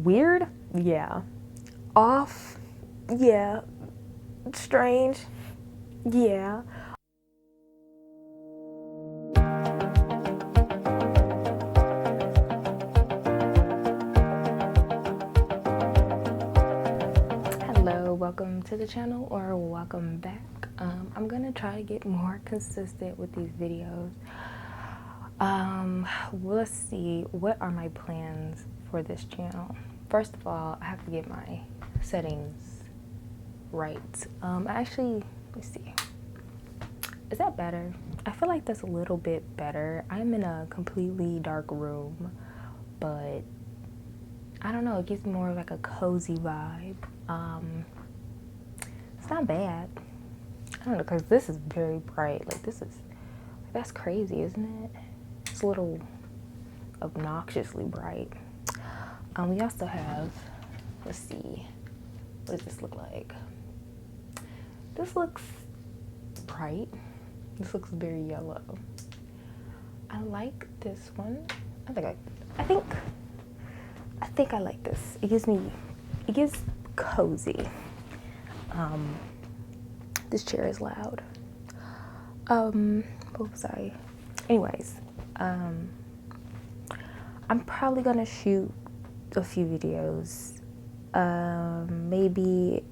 Weird? Yeah. Off? Yeah. Strange? Yeah. Hello, welcome to the channel, or welcome back. I'm gonna try to get more consistent with these videos. Let's see, what are my plans for this channel? First of all, I have to get my settings right. Actually, let's see. Is that better? I feel like that's a little bit better. I'm in a completely dark room, but I don't know, it gives me more of like a cozy vibe. It's not bad. I don't know, because this is very bright. Like, that's crazy, isn't it? It's a little obnoxiously bright. We also have, let's see, what does this look like? This looks bright. This looks very yellow. I like this one. I think I like this. It gives cozy. This chair is loud. What was I? Anyways, I'm probably gonna shoot a few videos. Maybe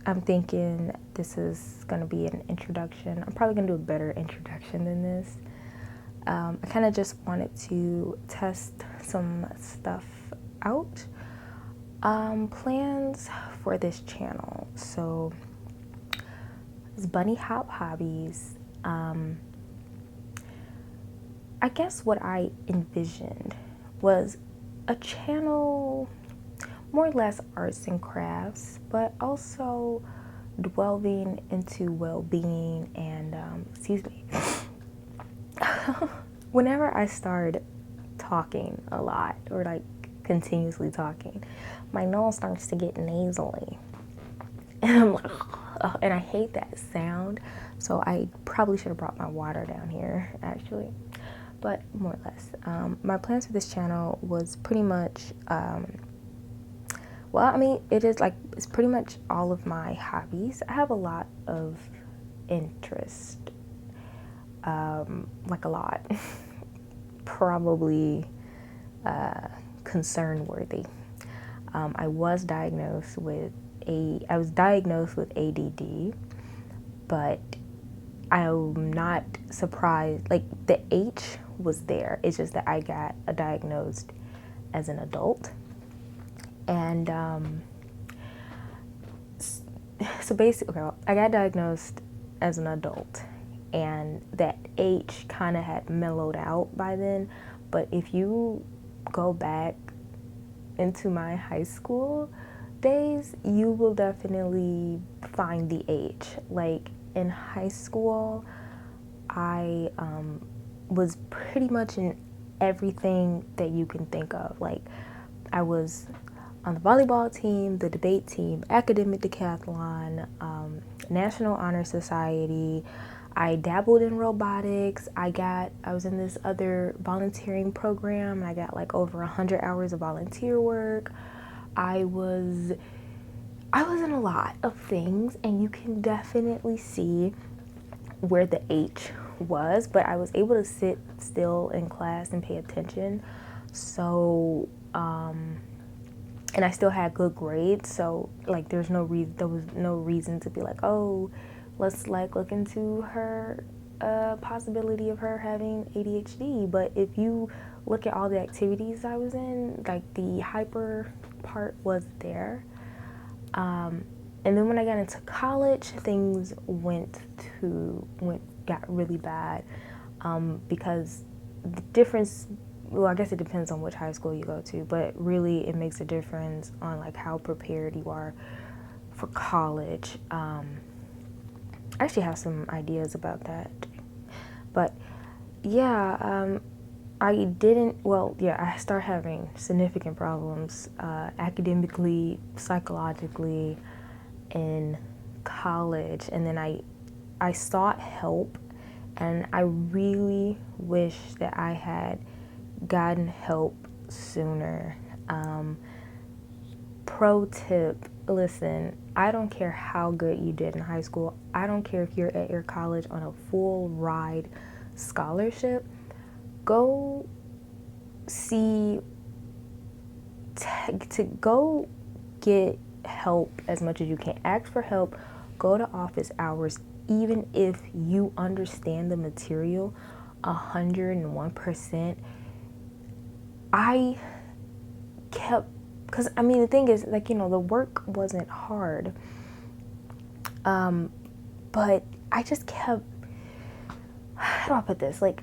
I'm thinking this is gonna be an introduction. I'm probably gonna do a better introduction than this. I kind of just wanted to test some stuff out. Plans for this channel. So, it's bunny hop hobbies. I guess what I envisioned was a channel more or less arts and crafts, but also delving into well-being and excuse me. Whenever I start talking a lot or like continuously talking, my nose starts to get nasally. And I'm like, ugh, and I hate that sound. So I probably should have brought my water down here, actually. But more or less, my plans for this channel was pretty much, well, I mean, it's pretty much all of my hobbies. I have a lot of interest, like a lot, probably concern worthy. I was diagnosed with ADD, but I'm not surprised. Like, the H was there. It's just that I got diagnosed as an adult. And so basically, I got diagnosed as an adult, and that H kind of had mellowed out by then. But if you go back into my high school days, you will definitely find the H. Like, in high school, I was pretty much in everything that you can think of. Like, I was on the volleyball team, the debate team, academic decathlon, National Honor Society. I dabbled in robotics. I was in this other volunteering program, and I got like over 100 hours of volunteer work. I was in a lot of things, and you can definitely see where the H was, but I was able to sit still in class and pay attention. So, and I still had good grades, so like there was no reason to be like, oh, let's like look into her possibility of her having ADHD. But if you look at all the activities I was in, like the hyper part was there. And then when I got into college, things got really bad, because the difference, well, I guess it depends on which high school you go to, but really it makes a difference on like how prepared you are for college. I actually have some ideas about that, but yeah, I started having significant problems academically, psychologically in college, and then I sought help, and I really wish that I had gotten help sooner. pro tip, listen, I don't care how good you did in high school. I don't care if you're at your college on a full ride scholarship. Go see, to go get help as much as you can. Ask for help. Go to office hours, even if you understand the material 101%. I kept, because I mean, the thing is, like, the work wasn't hard, but I just kept, how do I put this, like,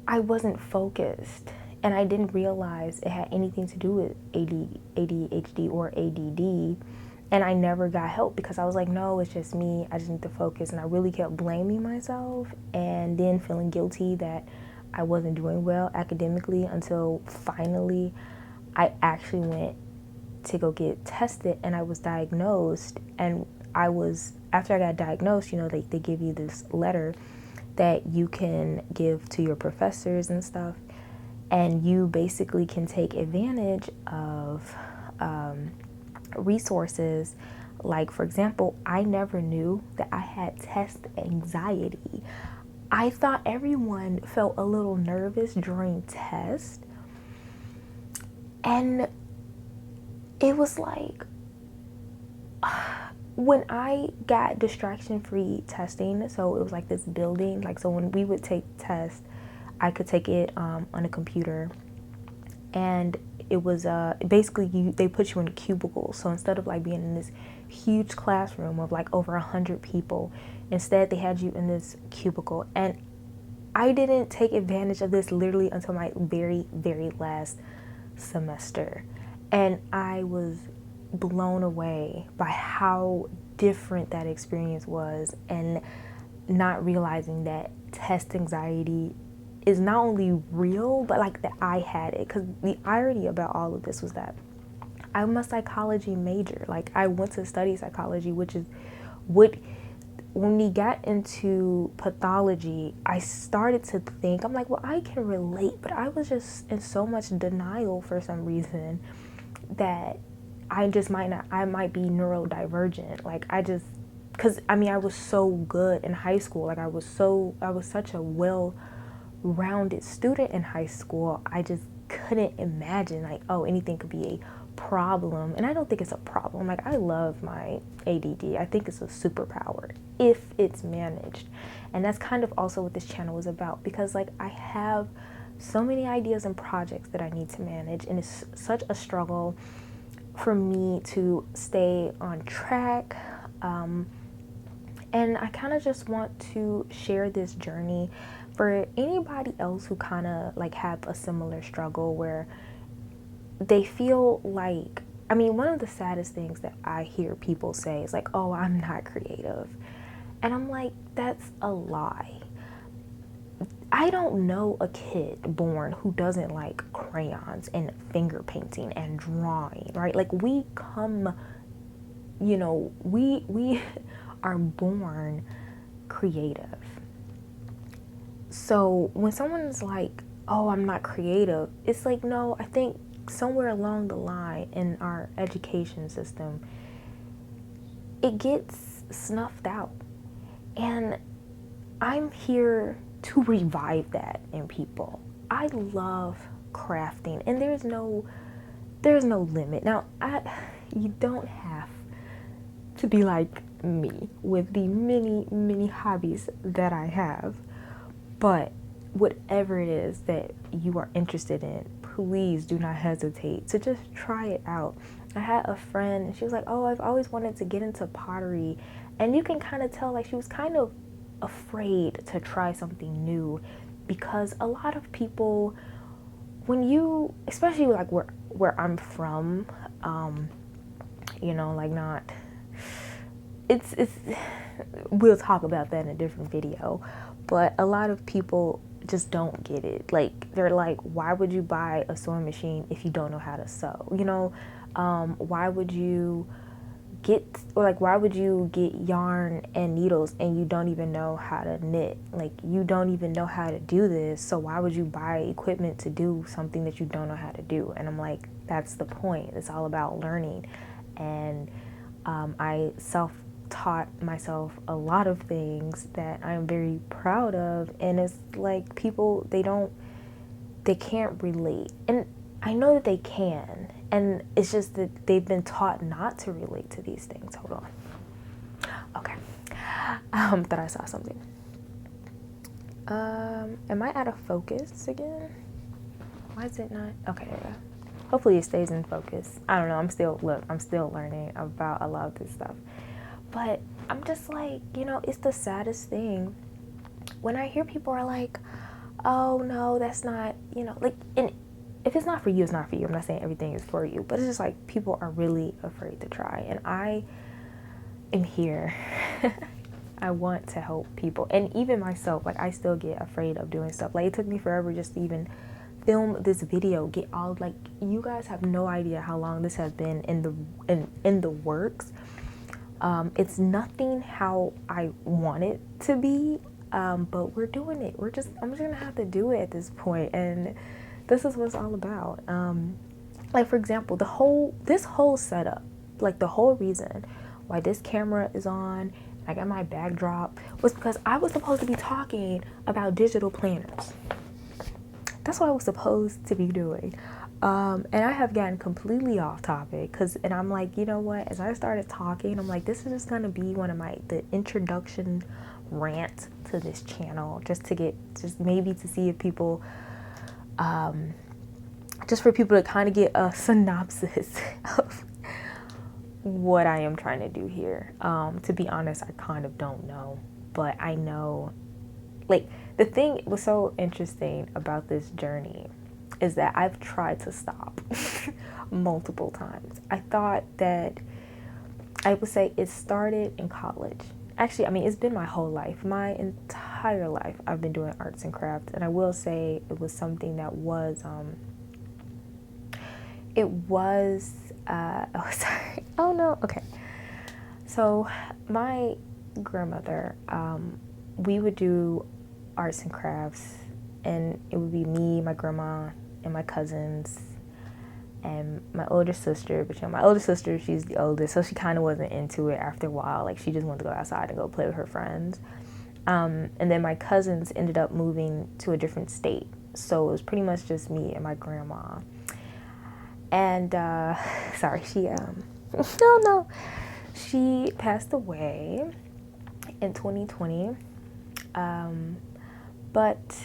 I wasn't focused, and I didn't realize it had anything to do with ADHD or ADD, and I never got help because I was like, no, it's just me, I just need to focus, and I really kept blaming myself, and then feeling guilty that I wasn't doing well academically, until finally I actually went to go get tested, and I was diagnosed. And after I got diagnosed, they give you this letter that you can give to your professors and stuff, and you basically can take advantage of resources. Like, for example, I never knew that I had test anxiety. I thought everyone felt a little nervous during tests. And it was like, when I got distraction-free testing, so it was like this building, like, so when we would take tests, I could take it on a computer, and it was basically they put you in a cubicle. So instead of like being in this huge classroom of like over 100 people, instead they had you in this cubicle. And I didn't take advantage of this literally until my very, very last semester, and I was blown away by how different that experience was, and not realizing that test anxiety is not only real, but like that I had it. Because the irony about all of this was that I'm a psychology major. Like, I went to study psychology, which is what, when we got into pathology, I started to think, I'm like, well, I can relate, but I was just in so much denial for some reason that I might be neurodivergent. Like, because I mean, I was so good in high school. Like, I was such a well-rounded student in high school. I just couldn't imagine, like, oh, anything could be a problem. And I don't think it's a problem. Like, I love my ADD. I think it's a superpower if it's managed. And that's kind of also what this channel is about, because like, I have so many ideas and projects that I need to manage, and it's such a struggle for me to stay on track. And I kind of just want to share this journey for anybody else who kind of like have a similar struggle, where they feel like, I mean, one of the saddest things that I hear people say is like, oh, I'm not creative. And I'm like, that's a lie. I don't know a kid born who doesn't like crayons and finger painting and drawing, right? Like, we come, we are born creative. So when someone's like, oh, I'm not creative, it's like, no, I think somewhere along the line in our education system, it gets snuffed out. And I'm here to revive that in people. I love crafting, and there's no limit. Now, you don't have to be like me with the many, many hobbies that I have, but whatever it is that you are interested in, please do not hesitate to just try it out. I had a friend, and she was like, oh, I've always wanted to get into pottery, and you can kind of tell, like, she was kind of afraid to try something new, because a lot of people, when you, especially like where I'm from, like, not, it's we'll talk about that in a different video, but a lot of people just don't get it. Like, they're like, why would you buy a sewing machine if you don't know how to sew? Why would you why would you get yarn and needles and you don't even know how to knit? Like, you don't even know how to do this, so why would you buy equipment to do something that you don't know how to do? And I'm like, That's the point. It's all about learning. And I self-taught myself a lot of things that I'm very proud of. And it's like people, they can't relate. And I know that they can. And it's just that they've been taught not to relate to these things. Hold on. Okay. Thought I saw something. Am I out of focus again? Why is it not? Okay, there we go. Hopefully it stays in focus. I don't know. I'm still learning about a lot of this stuff. But I'm just like, it's the saddest thing when I hear people are like, oh no, that's not, like, and if it's not for you, it's not for you. I'm not saying everything is for you, but it's just like people are really afraid to try. And I am here. I want to help people. And even myself, like I still get afraid of doing stuff. Like it took me forever just to even film this video, get all, like, you guys have no idea how long this has been in the works. It's nothing how I want it to be, but we're doing it. I'm just gonna have to do it at this point, and this is what it's all about. Like for example, this whole setup, like the whole reason why this camera is on, I got my backdrop, was because I was supposed to be talking about digital planners. That's what I was supposed to be doing. And I have gotten completely off topic and I'm like, you know what? As I started talking, I'm like, this is just going to be the introduction rant to this channel, just maybe to see if people, just for people to kind of get a synopsis of what I am trying to do here. To be honest, I kind of don't know, but I know, like, the thing was so interesting about this journey is that I've tried to stop multiple times. I thought that I would say it started in college. Actually, I mean, it's been my whole life. My entire life, I've been doing arts and crafts. And I will say it was something that was, oh, sorry. Oh, no. Okay. So my grandmother, we would do arts and crafts, and it would be me, my grandma, and my cousins, and my older sister. But my older sister, she's the oldest, so she kind of wasn't into it after a while. Like, she just wanted to go outside and go play with her friends. And then my cousins ended up moving to a different state, so it was pretty much just me and my grandma. And sorry, she no, she passed away in 2020. But,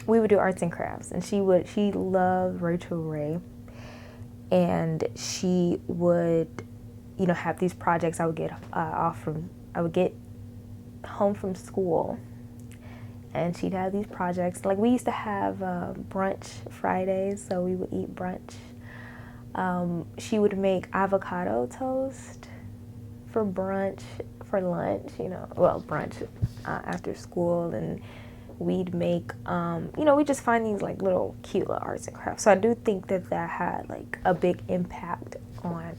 we would do arts and crafts, and she loved Rachel Ray, and she would, have these projects. I would get home from school, and she'd have these projects. Like, we used to have brunch Fridays, so we would eat brunch. She would make avocado toast for brunch, for lunch, brunch after school, and we'd make, we just find these like little cute little arts and crafts. So I do think that had like a big impact on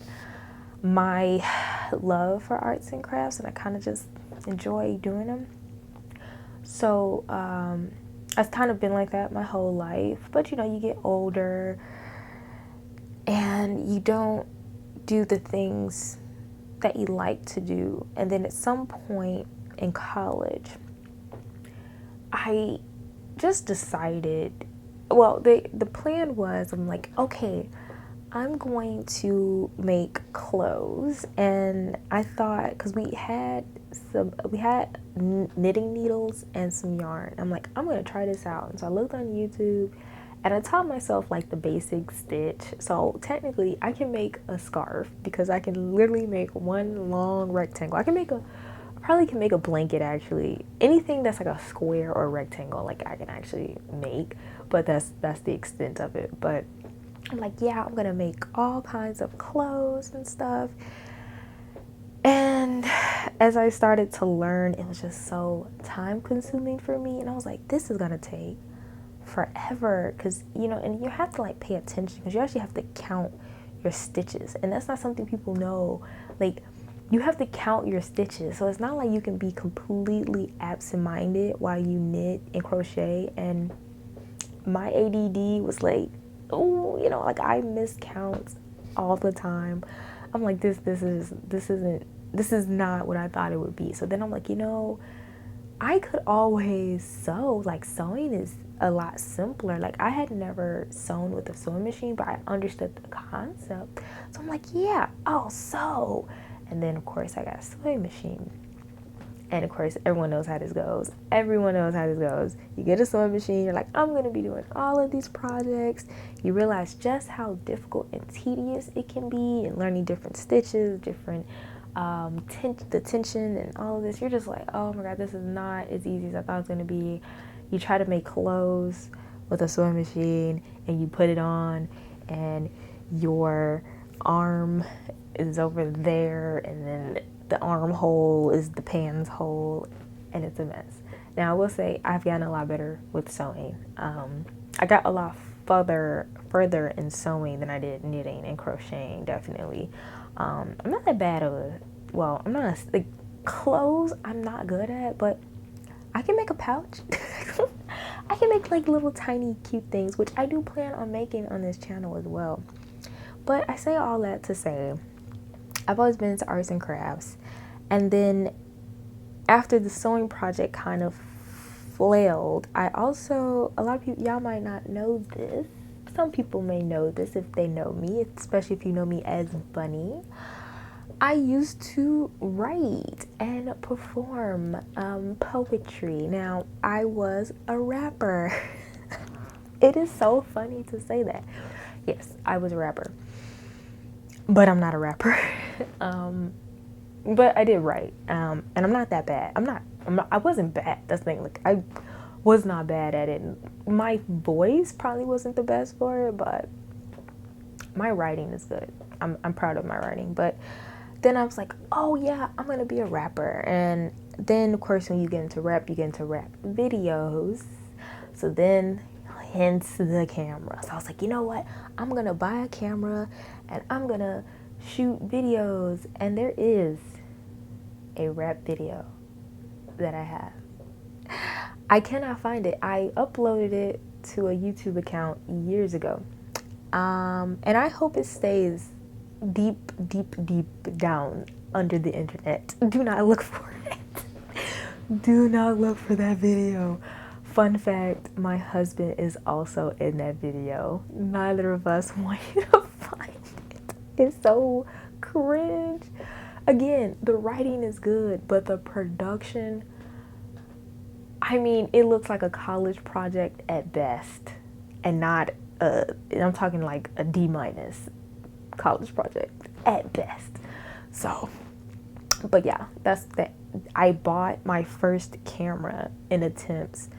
my love for arts and crafts, and I kind of just enjoy doing them. So I've kind of been like that my whole life, but you get older and you don't do the things that you like to do. And then at some point in college, I just decided, well, the plan was, I'm like, okay, I'm going to make clothes. And I thought, because we had knitting needles and some yarn, I'm like, I'm going to try this out. And so I looked on YouTube, and I taught myself like the basic stitch. So technically I can make a scarf, because I can literally make one long rectangle. I probably can make a blanket, actually. Anything that's like a square or a rectangle, like, I can actually make, but that's the extent of it. But I'm like, yeah, I'm gonna make all kinds of clothes and stuff. And as I started to learn, it was just so time consuming for me, and I was like, this is gonna take forever, because and you have to like pay attention, because you actually have to count your stitches, and that's not something people know. Like, you have to count your stitches, so it's not like you can be completely absent-minded while you knit and crochet and my ADD was like, oh, you know, like I miscount all the time. I'm like, this is not what I thought it would be. So then I'm like, you know, I could always sew. Like, sewing is a lot simpler. Like, I had never sewn with a sewing machine, but I understood the concept. So I'm like, yeah, I'll sew. And then of course I got a sewing machine. And of course, everyone knows how this goes. Everyone knows how this goes. You get a sewing machine, you're like, I'm going to be doing all of these projects. You realize just how difficult and tedious it can be, and learning different stitches, different the tension and all of this. You're just like, oh my God, this is not as easy as I thought it was going to be. You try to make clothes with a sewing machine, and you put it on, and your arm is over there, and then the armhole is the pants hole, and it's a mess. Now, I will say I've gotten a lot better with sewing. I got a lot further in sewing than I did knitting and crocheting, definitely. I'm not that bad of I'm not, like, clothes I'm not good at, but I can make a pouch. I can make, like, little tiny cute things, which I do plan on making on this channel as well. But I say all that to say, I've always been into arts and crafts. And then after the sewing project kind of flailed, I also, a lot of people, y'all might not know this. Some people may know this if they know me, especially if you know me as Bunny. I used to write and perform poetry. Now, I was a rapper. It is so funny to say that. Yes, I was a rapper. But I'm not a rapper. But I did write. And I'm not that bad. I wasn't bad. That's the thing. Like, I was not bad at it. My voice probably wasn't the best for it, but my writing is good. I'm proud of my writing. But then I was like, oh yeah, I'm gonna be a rapper. And then of course when you get into rap videos. So then hence the camera. So I was like, you know what? I'm gonna buy a camera and I'm gonna shoot videos. And there is a rap video that I have. I cannot find it. I uploaded it to a YouTube account years ago. And I hope it stays deep down under the internet. Do not look for it. Do not look for that video. Fun fact, my husband is also in that video. Neither of us want you to find it. It's so cringe. Again, the writing is good, but the production, I mean, it looks like a college project at best, and not I'm talking like a D- college project at best. So, but yeah, that's that. I bought my first camera in attempts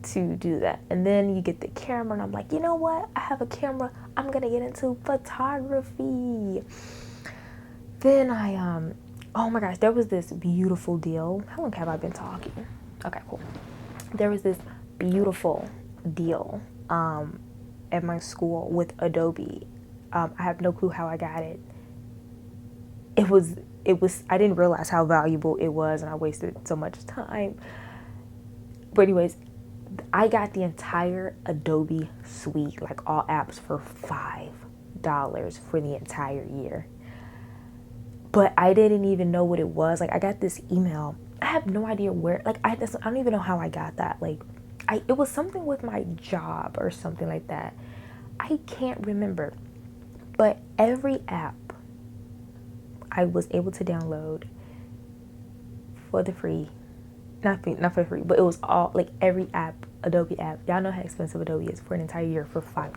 to do that, and then you get the camera, and I'm like, you know what? I have a camera. I'm gonna get into photography. Then oh my gosh, there was this beautiful deal. How long have I been talking? Okay, cool. There was this beautiful deal at my school with Adobe. I have no clue how I got it. It was, I didn't realize how valuable it was, and I wasted so much time. But anyways, I got the entire Adobe suite, like all apps, for $5 for the entire year. But I didn't even know what it was. Like, I got this email. I have no idea where, like, I don't even know how I got that. Like, it was something with my job or something like that. I can't remember. But every app I was able to download for the free, not for free, but it was all, like, every app, Adobe app. Y'all know how expensive Adobe is, for an entire year for $5.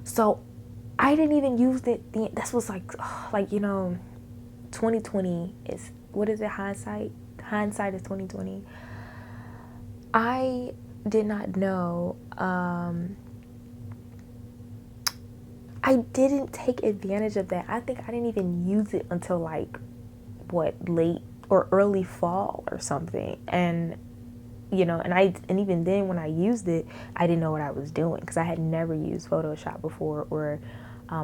So I didn't even use it. This was like, you know, 2020 is, what is it, hindsight? Hindsight is 2020. I did not know. I didn't take advantage of that. I think I didn't even use it until like, late or early fall or something. And, you know, and even then when I used it, I didn't know what I was doing, because I had never used Photoshop before, or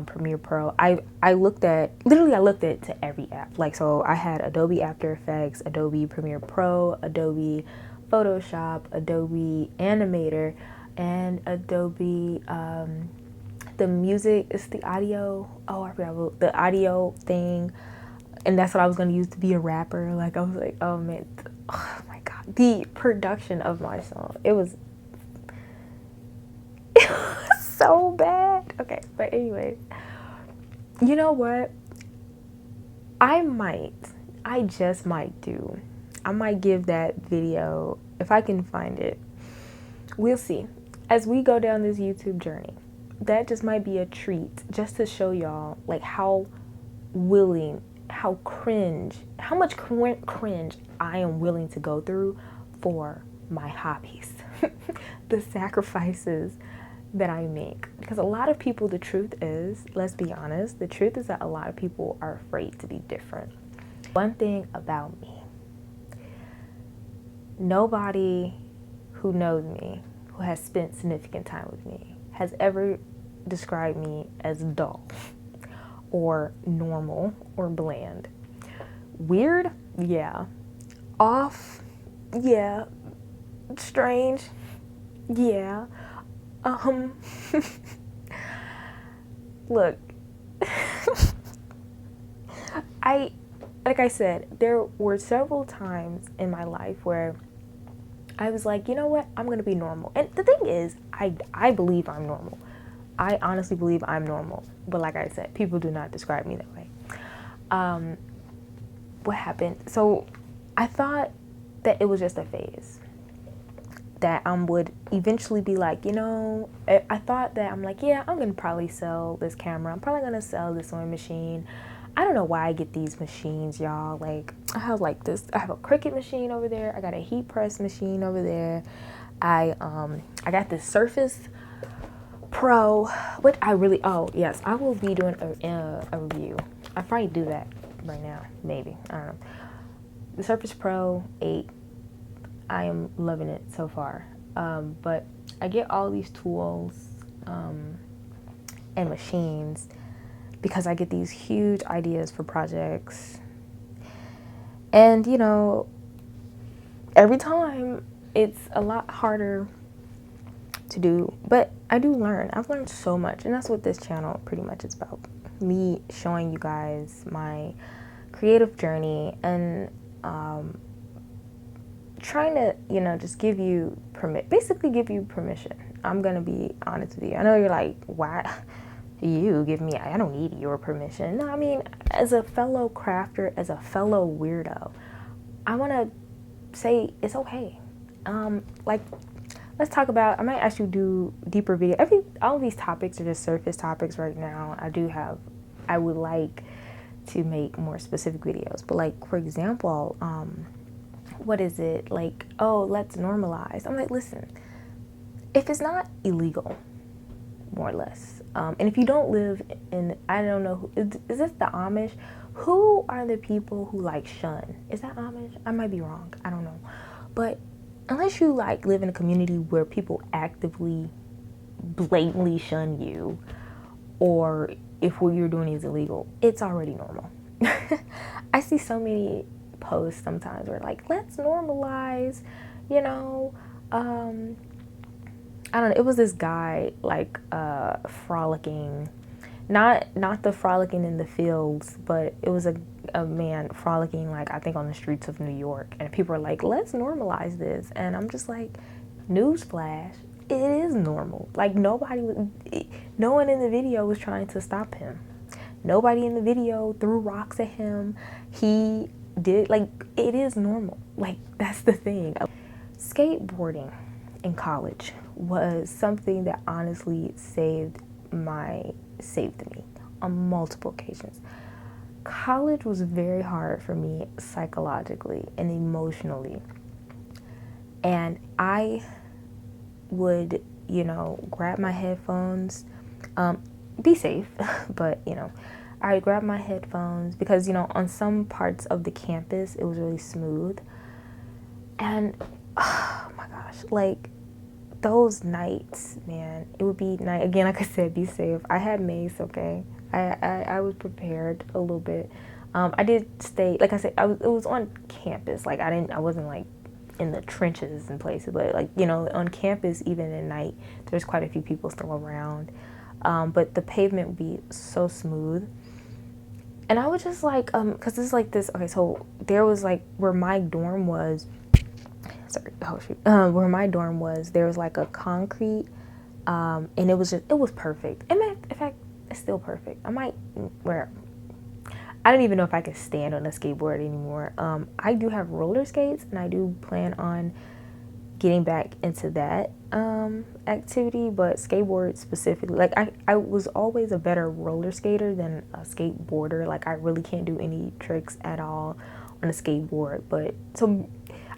Premiere Pro. I looked at to every app. Like, so I had Adobe After Effects, Adobe Premiere Pro, Adobe Photoshop, Adobe Animator, and Adobe, the music, it's the audio, oh, I forgot, the audio thing, and that's what I was going to use to be a rapper. Like, I was like, oh man, oh my God, the production of my song, it was so bad. Okay, but anyway, you know what? I just might I might give that video, if I can find it. We'll see. As we go down this YouTube journey, that just might be a treat just to show y'all like how willing, how much cringe I am willing to go through for my hobbies. The sacrifices that I make. Because a lot of people, the truth is, let's be honest, the truth is that a lot of people are afraid to be different. One thing about me, nobody who knows me, who has spent significant time with me, has ever described me as dull or normal or bland. Weird? Yeah. Off? Yeah. Strange? Yeah. Look, like I said, there were several times in my life where I was like, you know what, I'm gonna be normal. And the thing is, I believe I'm normal. I honestly believe I'm normal. But like I said, people do not describe me that way. What happened? So I thought that it was just a phase. That I would eventually be like, you know, I thought that I'm like, yeah, I'm going to probably sell this camera. I'm probably going to sell this sewing machine. I don't know why I get these machines, y'all. Like, I have like this, I have a Cricut machine over there. I got a heat press machine over there. I got this Surface Pro, what I really, oh yes, I will be doing a review. I probably do that right now, maybe, I don't know. The Surface Pro 8, I am loving it so far. But I get all these tools and machines because I get these huge ideas for projects. And, you know, every time it's a lot harder to do, but I do learn. I've learned so much, and that's what this channel pretty much is about. Me showing you guys my creative journey and trying to, you know, just give you basically give you permission. I'm gonna be honest with you. I know you're like, why you give me, I don't need your permission. No, I mean, as a fellow crafter, as a fellow weirdo, I want to say it's okay. Like, let's talk about, I might actually do deeper video. All of these topics are just surface topics right now. I would like to make more specific videos, but like, for example, what is it? Like, oh, let's normalize. I'm like, listen, if it's not illegal, more or less, and if you don't live in, I don't know, is this the Amish? Who are the people who like shun? Is that Amish? I might be wrong. I don't know. But unless you like live in a community where people actively, blatantly shun you, or if what you're doing is illegal, it's already normal. I see so many posts sometimes where like, let's normalize, you know, I don't know, it was this guy like frolicking, not the frolicking in the fields, but it was a man frolicking, like I think on the streets of New York, and people are like, let's normalize this, and I'm just like, newsflash, it is normal. Like, no one in the video was trying to stop him. Nobody in the video threw rocks at him. He did, like, it is normal. Like, that's the thing. Skateboarding in college was something that honestly saved me on multiple occasions. College was very hard for me psychologically and emotionally. And I would, you know, grab my headphones, be safe, but, you know, I would grab my headphones because, you know, on some parts of the campus, it was really smooth. And, oh my gosh, like, those nights, man, it would be night, again, like I said, be safe. I had mace, okay? I was prepared a little bit. I did stay, like I said, it was on campus. Like, I wasn't, like, in the trenches and places, but like, you know, on campus, even at night, there's quite a few people still around. But the pavement would be so smooth. And I was just like, cause it's like this, okay, so there was like, where my dorm was, where my dorm was, there was like a concrete, and it was perfect. In fact, it's still perfect. I don't even know if I could stand on a skateboard anymore. I do have roller skates, and I do plan on getting back into that activity, but skateboard specifically, like I was always a better roller skater than a skateboarder. Like I really can't do any tricks at all on a skateboard. But so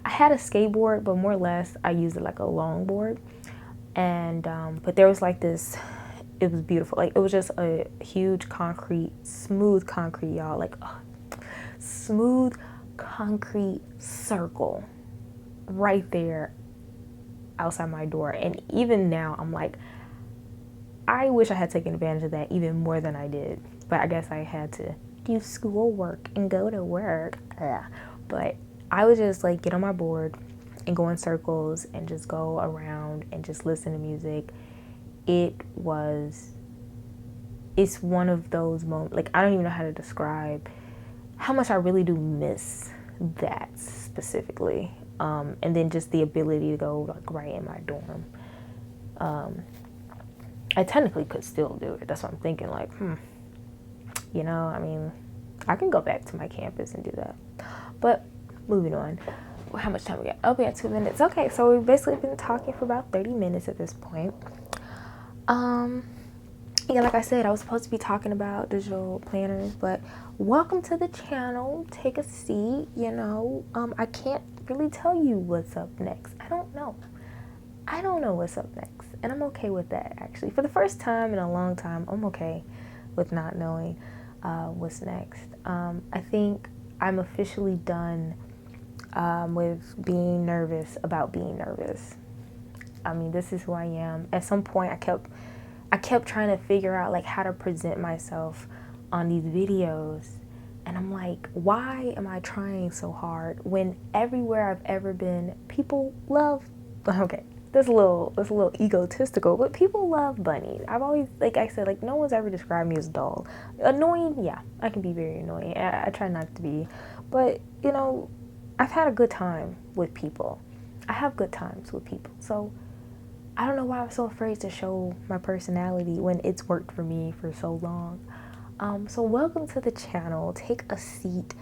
I had a skateboard, but more or less I used it like a longboard. And but there was like this, it was beautiful. Like it was just a huge concrete, smooth concrete, y'all. Like smooth concrete circle right there outside my door. And even now I'm like, I wish I had taken advantage of that even more than I did, but I guess I had to do schoolwork and go to work. But I would just like get on my board and go in circles and just go around and just listen to music. It's one of those moments, like I don't even know how to describe how much I really do miss that specifically. And then just the ability to go like right in my dorm. I technically could still do it. That's what I'm thinking. Like, you know, I mean, I can go back to my campus and do that. But moving on. How much time we got? Oh, we got 2 minutes. Okay, so we've basically been talking for about 30 minutes at this point. Yeah, like I said, I was supposed to be talking about digital planners, but welcome to the channel. Take a seat, you know. I can't really tell you what's up next. I don't know what's up next, and I'm okay with that, actually. For the first time in a long time, I'm okay with not knowing what's next. I think I'm officially done with being nervous about being nervous. I mean, this is who I am. At some point, I kept trying to figure out like how to present myself on these videos, and I'm like, why am I trying so hard when everywhere I've ever been, people love, okay, that's a little egotistical, but people love bunnies. I've always, like I said, like no one's ever described me as dull. Annoying, yeah, I can be very annoying. I try not to be, but you know, I've had a good time with people. I have good times with people, so I don't know why I'm so afraid to show my personality when it's worked for me for so long. So welcome to the channel. Take a seat.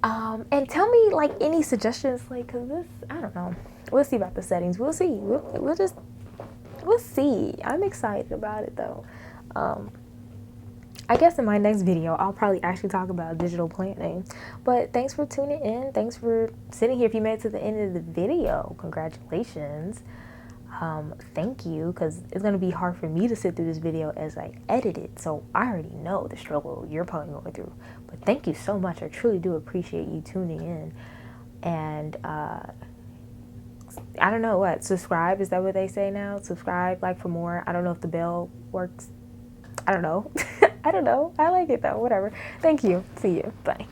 And tell me like any suggestions, like, cause this, I don't know. We'll see about the settings. We'll see. We'll see. I'm excited about it though. I guess in my next video, I'll probably actually talk about digital planning. But thanks for tuning in. Thanks for sitting here. If you made it to the end of the video, congratulations. Thank you, because it's going to be hard for me to sit through this video as I edit it, so I already know the struggle you're probably going through. But thank you so much. I truly do appreciate you tuning in. And I don't know, what, subscribe, is that what they say now? Subscribe, like for more. I don't know if the bell works. I don't know. I don't know. I like it though. Whatever. Thank you. See you. Bye.